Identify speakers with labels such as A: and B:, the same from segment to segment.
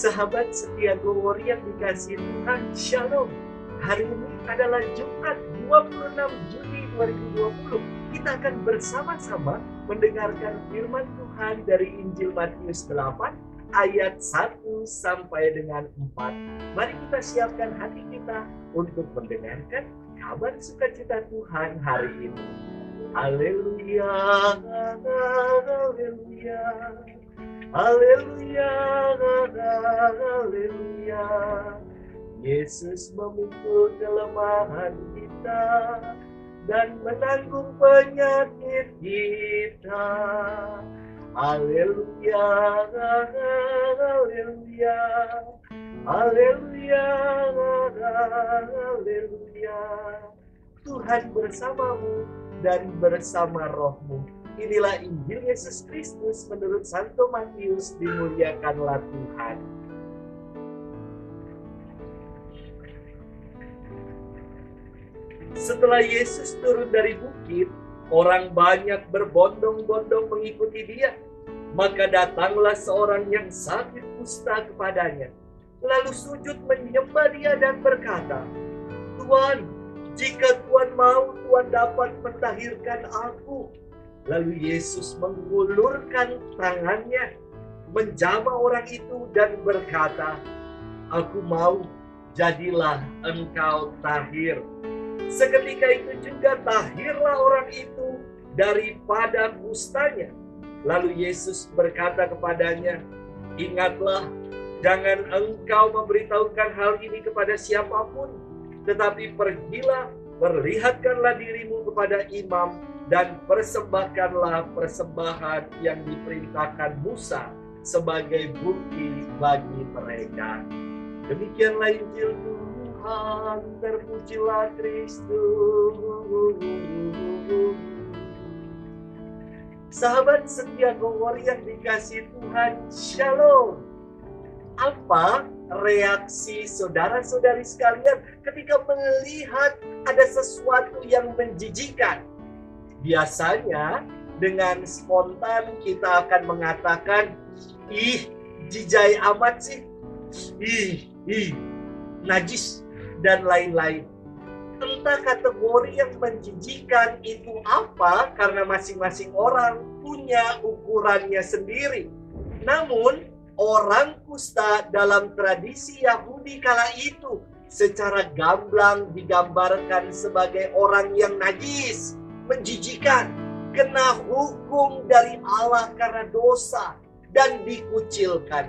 A: Sahabat setia Gowor yang dikasihi Tuhan, Shalom. Hari ini adalah Jumat 26 Juni 2020. Kita akan bersama-sama mendengarkan firman Tuhan dari Injil Matius 8 ayat 1 sampai dengan 4. Mari kita siapkan hati kita untuk mendengarkan kabar sukacita Tuhan hari ini. Haleluya, haleluya. Haleluya, haleluya. Yesus memikul kelemahan kita dan menanggung penyakit kita. Haleluya, haleluya. Haleluya, haleluya. Tuhan bersamamu dan bersama rohmu. Inilah Injil Yesus Kristus menurut Santo Matius. Dimuliakanlah Tuhan. Setelah Yesus turun dari bukit, orang banyak berbondong-bondong mengikuti dia. Maka datanglah seorang yang sakit kusta kepadanya, lalu sujud menyembah dia dan berkata, "Tuan, jika Tuan mau, Tuan dapat mentahirkan aku." Lalu Yesus mengulurkan tangannya, menjamah orang itu dan berkata, "Aku mau, jadilah engkau tahir." Seketika itu juga tahirlah orang itu daripada kustanya. Lalu Yesus berkata kepadanya, "Ingatlah, jangan engkau memberitahukan hal ini kepada siapapun, tetapi pergilah, perlihatkanlah dirimu kepada imam, dan persembahkanlah persembahan yang diperintahkan Musa sebagai bukti bagi mereka." Demikianlah Injil Tuhan, terpujilah Kristus. Sahabat setia Gowor yang dikasihi Tuhan, Shalom. Apa reaksi saudara-saudari sekalian ketika melihat ada sesuatu yang menjijikan? Biasanya dengan spontan kita akan mengatakan, "Ih, jijai amat sih. Ih, najis," dan lain-lain. Entah kategori yang menjijikan itu apa, karena masing-masing orang punya ukurannya sendiri. Namun, orang kusta dalam tradisi Yahudi kala itu secara gamblang digambarkan sebagai orang yang najis, menjijikan, kena hukum dari Allah karena dosa, dan dikucilkan.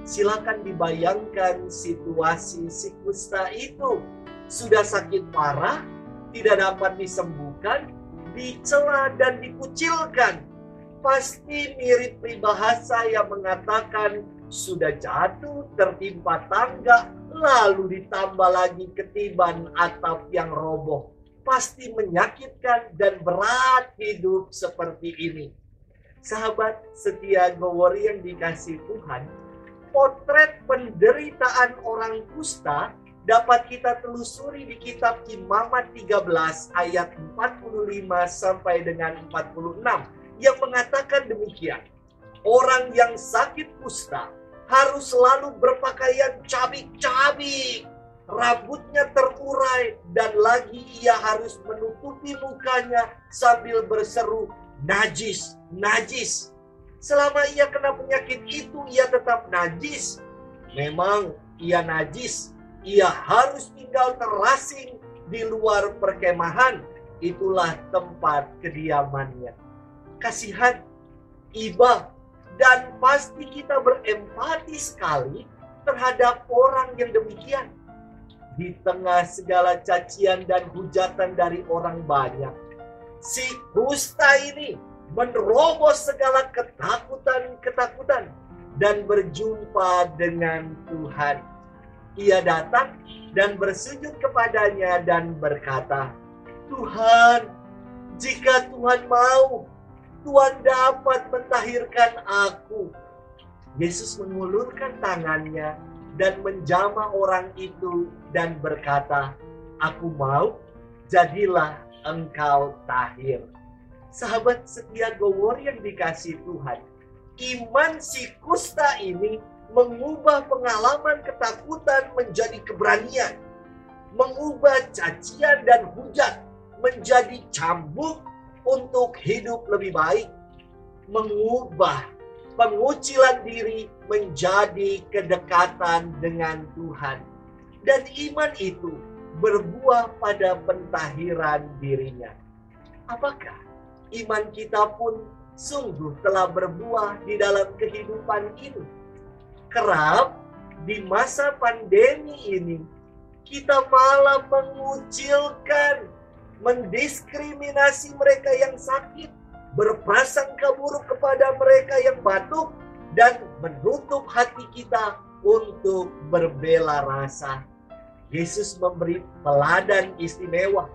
A: Silakan dibayangkan situasi si kusta itu. Sudah sakit parah, tidak dapat disembuhkan, dicela dan dikucilkan. Pasti mirip peribahasa yang mengatakan sudah jatuh tertimpa tangga, lalu ditambah lagi ketiban atap yang roboh. Pasti menyakitkan dan berat hidup seperti ini. Sahabat setia Gowor yang dikasihi Tuhan, potret penderitaan orang kusta dapat kita telusuri di kitab Imamat 13 ayat 45 sampai dengan 46 yang mengatakan demikian. Orang yang sakit kusta harus selalu berpakaian cabik-cabik, rambutnya terurai, dan lagi ia harus menutupi mukanya sambil berseru, "Najis, najis." Selama ia kena penyakit itu, ia tetap najis. Memang ia najis, ia harus tinggal terasing di luar perkemahan. Itulah tempat kediamannya. Kasihan, iba, dan pasti kita berempati sekali terhadap orang yang demikian. Di tengah segala cacian dan hujatan dari orang banyak, si kusta ini menerobos segala ketakutan dan berjumpa dengan Tuhan. Ia datang dan bersujud kepadanya dan berkata, "Tuhan, jika Tuhan mau, Tuhan dapat mentahirkan aku." Yesus mengulurkan tangannya dan menjamah orang itu dan berkata, "Aku mau, jadilah engkau tahir." Sahabat setia Gowor yang dikasihi Tuhan, iman si kusta ini mengubah pengalaman ketakutan menjadi keberanian, mengubah cacian dan hujat menjadi cambuk untuk hidup lebih baik, mengubah pengucilan diri menjadi kedekatan dengan Tuhan. Dan iman itu berbuah pada pentahiran dirinya. Apakah iman kita pun sungguh telah berbuah di dalam kehidupan ini? Kerap di masa pandemi ini kita malah mengucilkan, mendiskriminasi mereka yang sakit, berprasangka buruk kepada mereka yang batuk, dan menutup hati kita untuk berbela rasa. Yesus memberi teladan istimewa.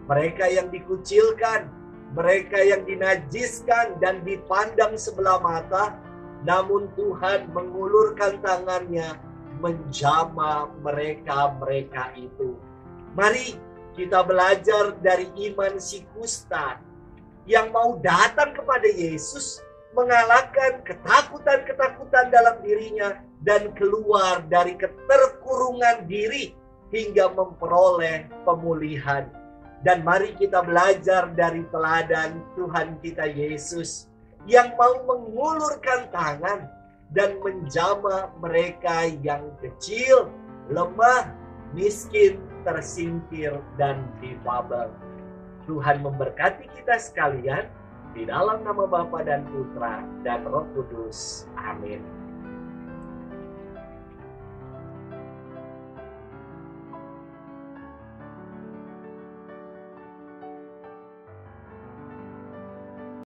A: Mereka yang dikucilkan, mereka yang dinajiskan dan dipandang sebelah mata, namun Tuhan mengulurkan tangannya menjamah mereka itu. Mari kita belajar dari iman si kusta yang mau datang kepada Yesus, mengalahkan ketakutan-ketakutan dalam dirinya dan keluar dari keterkurungan diri hingga memperoleh pemulihan. Dan mari kita belajar dari teladan Tuhan kita Yesus yang mau mengulurkan tangan dan menjamah mereka yang kecil, lemah, miskin, tersingkir, dan difabel. Tuhan memberkati kita sekalian di dalam nama Bapa dan Putra dan Roh Kudus. Amin.